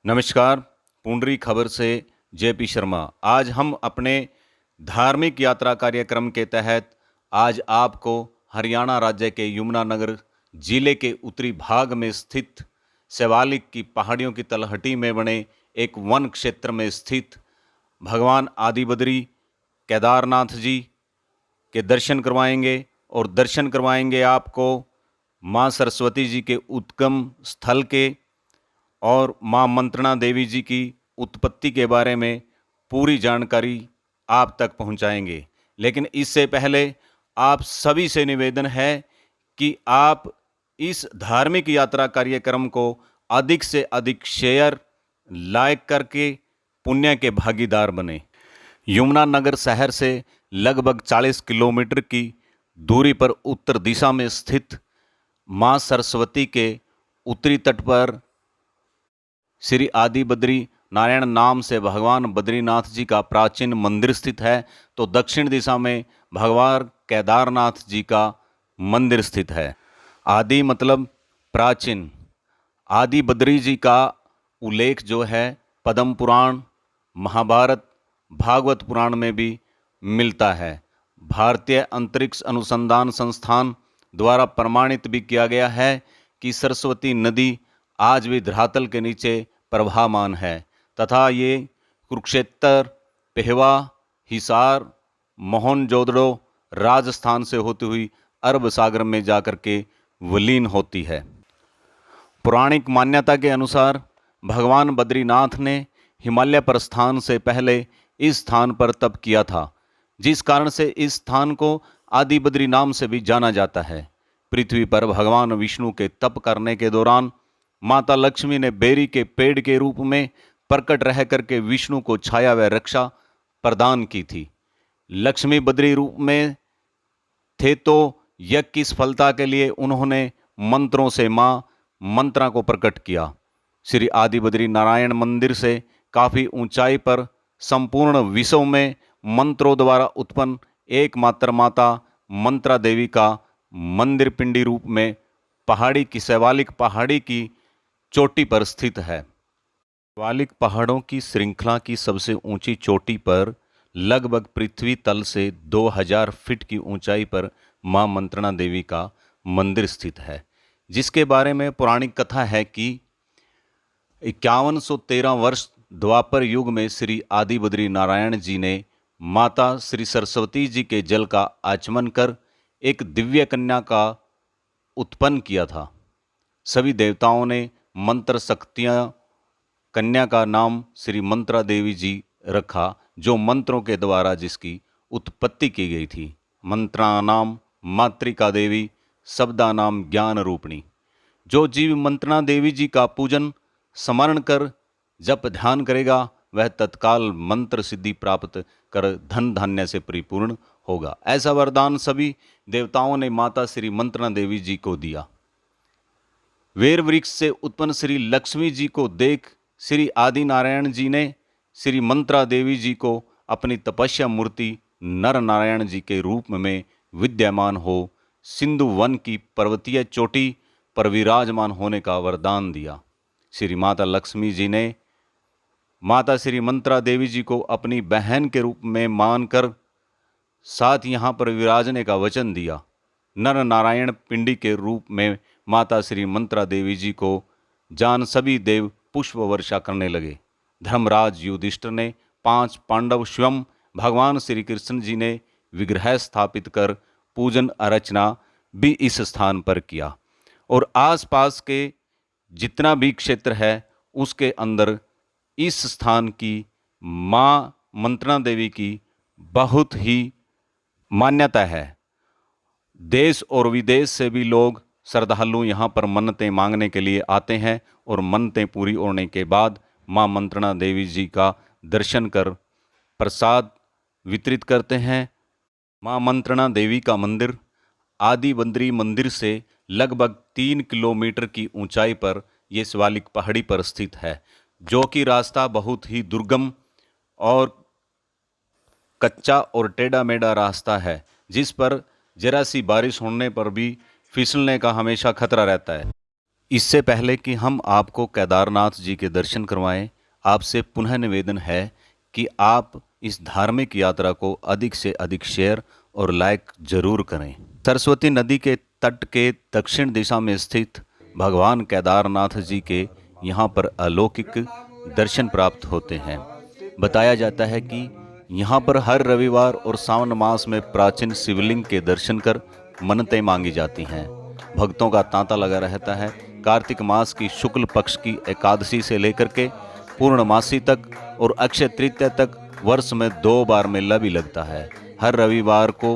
नमस्कार। पुंडरी खबर से जेपी शर्मा। आज हम अपने धार्मिक यात्रा कार्यक्रम के तहत आज आपको हरियाणा राज्य के यमुनानगर जिले के उत्तरी भाग में स्थित शिवालिक की पहाड़ियों की तलहटी में बने एक वन क्षेत्र में स्थित भगवान आदिबद्री केदारनाथ जी के दर्शन करवाएंगे और दर्शन करवाएंगे आपको माँ सरस्वती जी के उद्गम स्थल के और माँ मंत्रणा देवी जी की उत्पत्ति के बारे में पूरी जानकारी आप तक पहुंचाएंगे। लेकिन इससे पहले आप सभी से निवेदन है कि आप इस धार्मिक यात्रा कार्यक्रम को अधिक से अधिक शेयर लाइक करके पुण्य के भागीदार बने। यमुनानगर शहर से लगभग 40 किलोमीटर की दूरी पर उत्तर दिशा में स्थित माँ सरस्वती के उत्तरी तट पर श्री आदि बद्री नारायण नाम से भगवान बद्रीनाथ जी का प्राचीन मंदिर स्थित है, तो दक्षिण दिशा में भगवान केदारनाथ जी का मंदिर स्थित है। आदि मतलब प्राचीन। आदि बद्री जी का उल्लेख जो है पद्म पुराण, महाभारत, भागवत पुराण में भी मिलता है। भारतीय अंतरिक्ष अनुसंधान संस्थान द्वारा प्रमाणित भी किया गया है कि सरस्वती नदी आज भी धरातल के नीचे प्रवाहमान है तथा ये कुरुक्षेत्र, पेहवा, हिसार, मोहनजोदड़ो, राजस्थान से होती हुई अरब सागर में जाकर के विलीन होती है। पौराणिक मान्यता के अनुसार भगवान बद्रीनाथ ने हिमालय प्रस्थान से पहले इस स्थान पर तप किया था, जिस कारण से इस स्थान को आदि बद्री नाम से भी जाना जाता है। पृथ्वी पर भगवान विष्णु के तप करने के दौरान माता लक्ष्मी ने बेरी के पेड़ के रूप में प्रकट रह करके विष्णु को छाया व रक्षा प्रदान की थी। लक्ष्मी बद्री रूप में थे तो यज्ञ की सफलता के लिए उन्होंने मंत्रों से मां मंत्रा को प्रकट किया। श्री आदि बद्री नारायण मंदिर से काफी ऊंचाई पर संपूर्ण विश्व में मंत्रों द्वारा उत्पन्न एकमात्र माता मंत्रा देवी का मंदिर पिंडी रूप में पहाड़ी की शिवालिक पहाड़ी की चोटी पर स्थित है। शिवालिक पहाड़ों की श्रृंखला की सबसे ऊंची चोटी पर लगभग पृथ्वी तल से 2000 फीट की ऊंचाई पर मां मंत्रणा देवी का मंदिर स्थित है, जिसके बारे में पौराणिक कथा है कि 5113 वर्ष द्वापर युग में श्री आदि बद्री नारायण जी ने माता श्री सरस्वती जी के जल का आचमन कर एक दिव्य कन्या का उत्पन्न किया था। सभी देवताओं ने मंत्र शक्तियाँ कन्या का नाम श्री मंत्रा देवी जी रखा, जो मंत्रों के द्वारा जिसकी उत्पत्ति की गई थी। मंत्रा नाम मातृका देवी, शब्दा नाम ज्ञान रूपिणी। जो जीव मंत्रणा देवी जी का पूजन स्मरण कर जप ध्यान करेगा वह तत्काल मंत्र सिद्धि प्राप्त कर धन धान्य से परिपूर्ण होगा। ऐसा वरदान सभी देवताओं ने माता श्री मंत्रणा देवी जी को दिया। वेर वृक्ष से उत्पन्न श्री लक्ष्मी जी को देख श्री आदि नारायण जी ने श्री मंत्रा देवी जी को अपनी तपस्या मूर्ति नर नारायण जी के रूप में विद्यमान हो सिंधु वन की पर्वतीय चोटी पर विराजमान होने का वरदान दिया। श्री माता लक्ष्मी जी ने माता श्री मंत्रा देवी जी को अपनी बहन के रूप में मानकर साथ यहाँ पर विराजने का वचन दिया। नर नारायण पिंडी के रूप में माता श्री मंत्रा देवी जी को जान सभी देव पुष्प वर्षा करने लगे। धर्मराज युधिष्ठिर ने 5 पांडव स्वयं भगवान श्री कृष्ण जी ने विग्रह स्थापित कर पूजन अर्चना भी इस स्थान पर किया और आसपास के जितना भी क्षेत्र है उसके अंदर इस स्थान की माँ मंत्रणा देवी की बहुत ही मान्यता है। देश और विदेश से भी लोग श्रद्धालु यहाँ पर मन्नतें मांगने के लिए आते हैं और मन्नतें पूरी होने के बाद माँ मंत्रणा देवी जी का दर्शन कर प्रसाद वितरित करते हैं। माँ मंत्रणा देवी का मंदिर आदि बद्री मंदिर से लगभग 3 किलोमीटर की ऊंचाई पर यह शिवालिक पहाड़ी पर स्थित है, जो कि रास्ता बहुत ही दुर्गम और कच्चा और टेढ़ा मेढ़ा रास्ता है, जिस पर जरा सी बारिश होने पर भी फिसलने का हमेशा खतरा रहता है। इससे पहले कि हम आपको केदारनाथ जी के दर्शन करवाएं, आपसे पुनः निवेदन है कि आप इस धार्मिक यात्रा को अधिक से अधिक शेयर और लाइक जरूर करें। सरस्वती नदी के तट के दक्षिण दिशा में स्थित भगवान केदारनाथ जी के यहाँ पर अलौकिक दर्शन प्राप्त होते हैं। बताया जाता है कि यहाँ पर हर रविवार और सावन मास में प्राचीन शिवलिंग के दर्शन कर मन्नतें मांगी जाती हैं। भक्तों का तांता लगा रहता है। कार्तिक मास की शुक्ल पक्ष की एकादशी से लेकर के पूर्णमासी तक और अक्षय तृतीया तक वर्ष में 2 बार मेला भी लगता है। हर रविवार को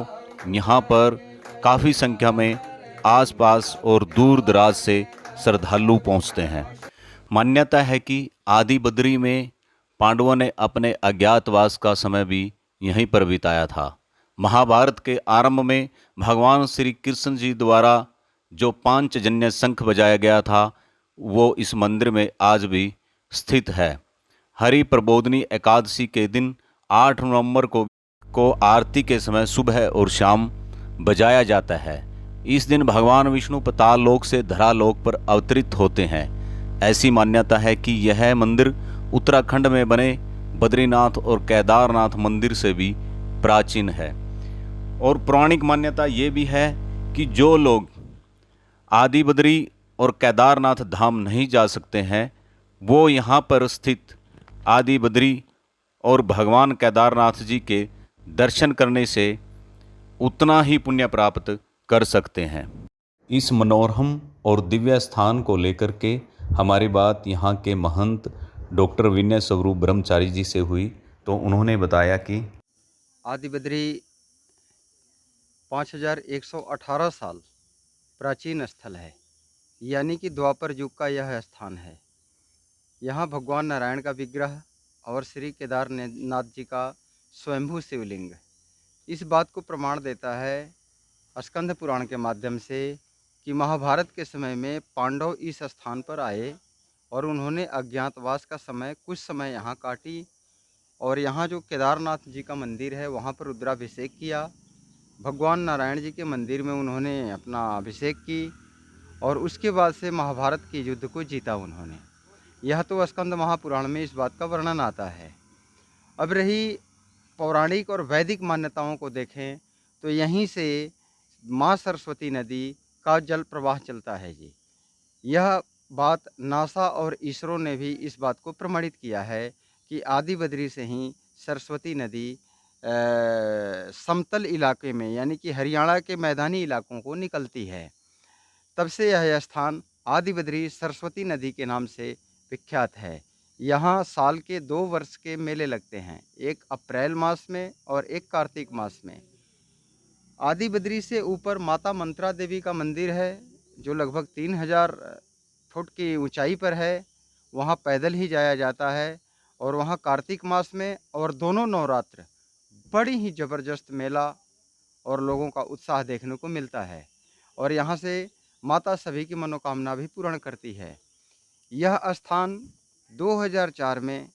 यहाँ पर काफ़ी संख्या में आसपास और दूर दराज से श्रद्धालु पहुँचते हैं। मान्यता है कि आदि बद्री में पांडवों ने अपने अज्ञातवास का समय भी यहीं पर बिताया था। महाभारत के आरंभ में भगवान श्री कृष्ण जी द्वारा जो पांचजन्य शंख बजाया गया था वो इस मंदिर में आज भी स्थित है। हरि प्रबोधनी एकादशी के दिन 8 नवंबर को आरती के समय सुबह और शाम बजाया जाता है। इस दिन भगवान विष्णु पाताल लोक से धरालोक पर अवतरित होते हैं। ऐसी मान्यता है कि यह मंदिर उत्तराखंड में बने बद्रीनाथ और केदारनाथ मंदिर से भी प्राचीन है। और पौराणिक मान्यता ये भी है कि जो लोग आदि बद्री और केदारनाथ धाम नहीं जा सकते हैं वो यहाँ पर स्थित आदि बद्री और भगवान केदारनाथ जी के दर्शन करने से उतना ही पुण्य प्राप्त कर सकते हैं। इस मनोरम और दिव्य स्थान को लेकर के हमारी बात यहाँ के महंत डॉक्टर विनय स्वरूप ब्रह्मचारी जी से हुई तो उन्होंने बताया कि आदि बद्री 5118 साल प्राचीन स्थल है, यानी कि द्वापर युग का यह स्थान है। यहाँ भगवान नारायण का विग्रह और श्री केदारनाथ जी का स्वयंभू शिवलिंग इस बात को प्रमाण देता है स्कंद पुराण के माध्यम से कि महाभारत के समय में पांडव इस स्थान पर आए और उन्होंने अज्ञातवास का समय कुछ समय यहाँ काटी और यहाँ जो केदारनाथ जी का मंदिर है वहाँ पर रुद्राभिषेक किया। भगवान नारायण जी के मंदिर में उन्होंने अपना अभिषेक की और उसके बाद से महाभारत के युद्ध को जीता उन्होंने। यह तो स्कंद महापुराण में इस बात का वर्णन आता है। अब रही पौराणिक और वैदिक मान्यताओं को देखें तो यहीं से माँ सरस्वती नदी का जल प्रवाह चलता है जी। यह बात नासा और इसरो ने भी इस बात को प्रमाणित किया है कि आदि बद्री से ही सरस्वती नदी समतल इलाके में यानी कि हरियाणा के मैदानी इलाकों को निकलती है। तब से यह स्थान आदि बद्री सरस्वती नदी के नाम से विख्यात है। यहाँ साल के 2 वर्ष के मेले लगते हैं, एक अप्रैल मास में और एक कार्तिक मास में। आदि बद्री से ऊपर माता मंत्रा देवी का मंदिर है जो लगभग 3000 फुट की ऊंचाई पर है। वहाँ पैदल ही जाया जाता है और वहाँ कार्तिक मास में और दोनों नवरात्र बड़ी ही ज़बरदस्त मेला और लोगों का उत्साह देखने को मिलता है और यहाँ से माता सभी की मनोकामना भी पूर्ण करती है। यह स्थान 2004 में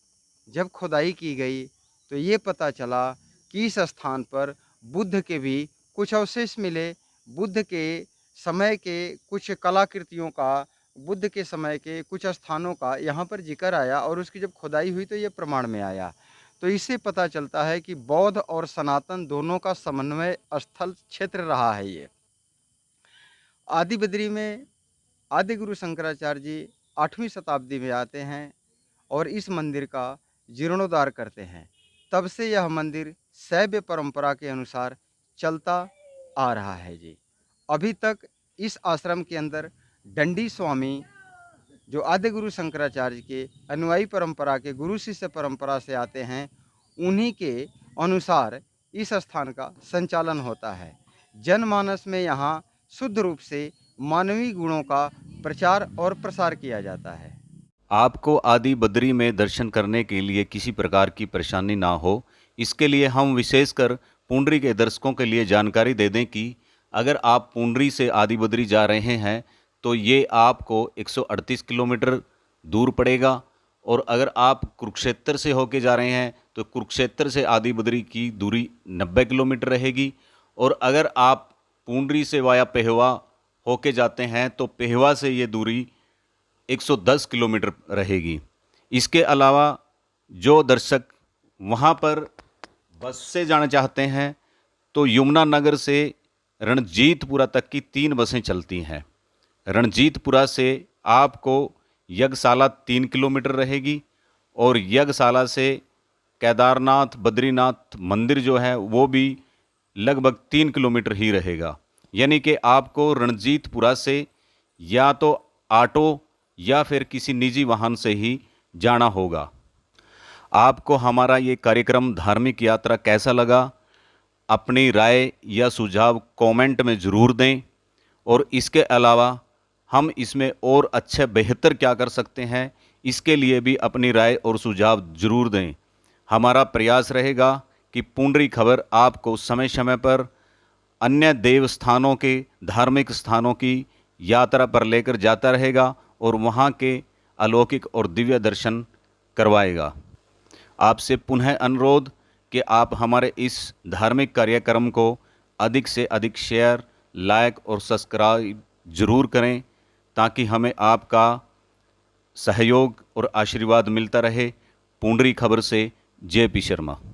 जब खुदाई की गई तो ये पता चला कि इस स्थान पर बुद्ध के भी कुछ अवशेष मिले। बुद्ध के समय के कुछ कलाकृतियों का, बुद्ध के समय के कुछ स्थानों का यहाँ पर जिक्र आया और उसकी जब खुदाई हुई तो ये प्रमाण में आया। तो इससे पता चलता है कि बौद्ध और सनातन दोनों का समन्वय स्थल क्षेत्र रहा है ये। आदि बद्री में आदि गुरु शंकराचार्य जी 8वीं शताब्दी में आते हैं और इस मंदिर का जीर्णोद्धार करते हैं। तब से यह मंदिर शैव परंपरा के अनुसार चलता आ रहा है जी। अभी तक इस आश्रम के अंदर दंडी स्वामी जो आदि गुरु शंकराचार्य के अनुयायी परंपरा के गुरु शिष्य परंपरा से आते हैं, उन्हीं के अनुसार इस स्थान का संचालन होता है। जनमानस में यहाँ शुद्ध रूप से मानवीय गुणों का प्रचार और प्रसार किया जाता है। आपको आदि बद्री में दर्शन करने के लिए किसी प्रकार की परेशानी ना हो, इसके लिए हम विशेषकर पुंडरी के दर्शकों के लिए जानकारी दे दें कि अगर आप पुंडरी से आदि बद्री जा रहे हैं तो ये आपको 138 किलोमीटर दूर पड़ेगा और अगर आप कुरुक्षेत्र से होके जा रहे हैं तो कुरुक्षेत्र से आदि बद्री की दूरी 90 किलोमीटर रहेगी और अगर आप पुंडरी से वाया पेहवा होके जाते हैं तो पेहवा से ये दूरी 110 किलोमीटर रहेगी। इसके अलावा जो दर्शक वहाँ पर बस से जाना चाहते हैं तो यमुनानगर से रणजीतपुरा तक की 3 बसें चलती हैं। रणजीतपुरा से आपको यज्ञशाला 3 किलोमीटर रहेगी और यज्ञशाला से केदारनाथ बद्रीनाथ मंदिर जो है वो भी लगभग 3 किलोमीटर ही रहेगा। यानी कि आपको रणजीतपुरा से या तो ऑटो या फिर किसी निजी वाहन से ही जाना होगा। आपको हमारा ये कार्यक्रम धार्मिक यात्रा कैसा लगा? अपनी राय या सुझाव कमेंट में ज़रूर दें। और इसके अलावा हम इसमें और अच्छे बेहतर क्या कर सकते हैं, इसके लिए भी अपनी राय और सुझाव ज़रूर दें। हमारा प्रयास रहेगा कि पुंडरी खबर आपको समय समय पर अन्य देव स्थानों के धार्मिक स्थानों की यात्रा पर लेकर जाता रहेगा और वहाँ के अलौकिक और दिव्य दर्शन करवाएगा। आपसे पुनः अनुरोध कि आप हमारे इस धार्मिक कार्यक्रम को अधिक से अधिक शेयर, लाइक और सब्सक्राइब जरूर करें ताकि हमें आपका सहयोग और आशीर्वाद मिलता रहे। पुंडरी खबर से जेपी शर्मा।